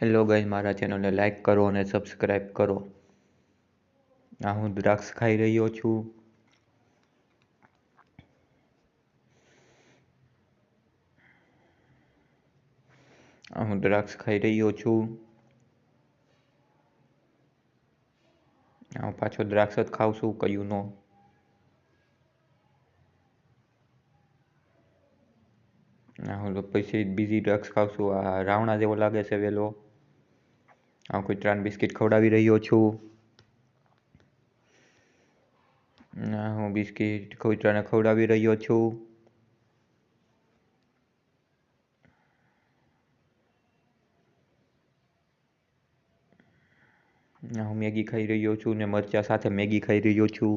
Hello guys, મારા ચેનલને like કરો અને સબસ્ક્રાઈબ કરો. હું દ્રાક્ષ ખાઈ રહ્યો છું. હું દ્રાક્ષ ખાઈ રહ્યો છું. હું પાછો દ્રાક્ષ જ ખાઉં છું, કયું નો. હું પછી બીજી દ્રાક્ષ ખાઉં છું. આ રાવણા જેવો લાગે છે વેલો. હું કૂતરાને બિસ્કિટ ખવડાવી રહ્યો છું. હું બિસ્કિટ કૂતરાને ખવડાવી રહ્યો છું. હું મેગી ખાઈ રહ્યો છું ને મરચાં સાથે મેગી ખાઈ રહ્યો છું.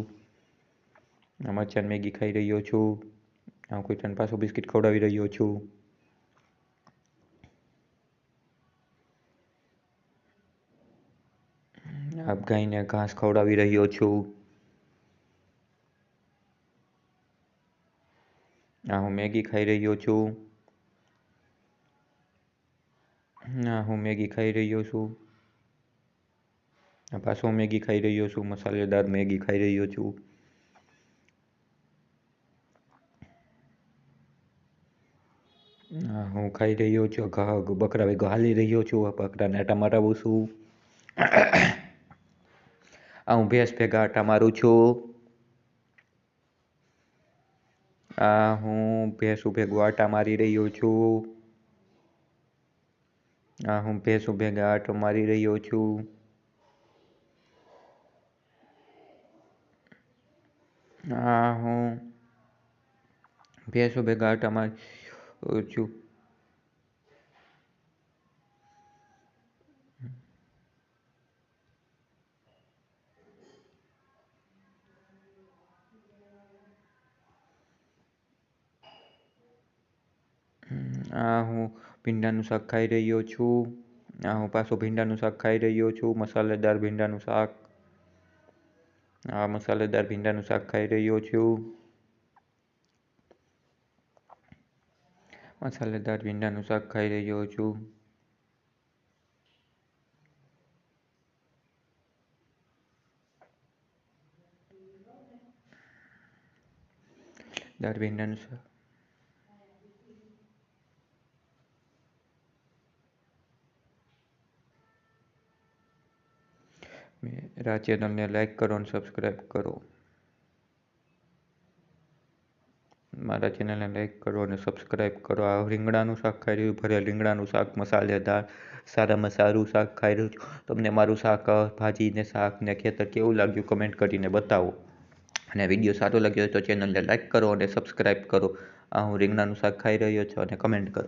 મરચાં મેગી ખાઈ રહ્યો છું. હું કૂતરાને પાછું બિસ્કિટ ખવડાવી રહ્યો છું. ગાયને ઘાસ ખવડાવી રહ્યો છું. હું મેગી ખાઈ રહ્યો છું. હું મેગી ખાઈ રહ્યો છું. પાછો મેગી ખાઈ રહ્યો છું. મસાલેદાર મેગી ખાઈ રહ્યો છું. હું ખાઈ રહ્યો છું. બકરા ભેગો હાલી રહ્યો છું. બકરાને આટા મરાવું છું. હું ભેંસ ભેગા આટા મારું છું. હું ભેંસું ભેગું આટા મારી રહ્યો છું. હું ભેંસું ભેગા આટો મારી રહ્યો છું. હું ભેંસું ભેગા આટા મારી છું. હું ભીંડાનું શાક ખાઈ રહ્યો છું. હું પાછું ભીંડાનું શાક ખાઈ રહ્યો છું. મસાલેદાર ભીંડાનું શાક. મસાલેદાર ભીંડાનું શાક ખાઈ રહ્યો છું. મસાલેદાર ભીંડાનું શાક ખાઈ રહ્યો છું. દાળ ભીંડાનું શાક. मेरा चैनल ने लाइक करो અને સબસ્ક્રાઈબ કરો. મારા ચેનલને લાઈક કરો અને સબસ્ક્રાઈબ કરો. આ રીંગણાનું શાક ખાઈ રહ્યું, ભરેલ રીંગણાનું શાક મસાલેદાર સારામાં સારું શાક ખાઈ રહ્યું છું. તમને મારું શાક, ભાજી ને શાક ને ખેતર કેવું લાગ્યું કમેન્ટ કરીને બતાવો. અને વિડીયો સારો લાગ્યો હોય તો ચેનલને લાઈક કરો અને સબસ્ક્રાઈબ કરો. હું રીંગણાનું શાક ખાઈ રહ્યો છું અને કમેન્ટ કરો.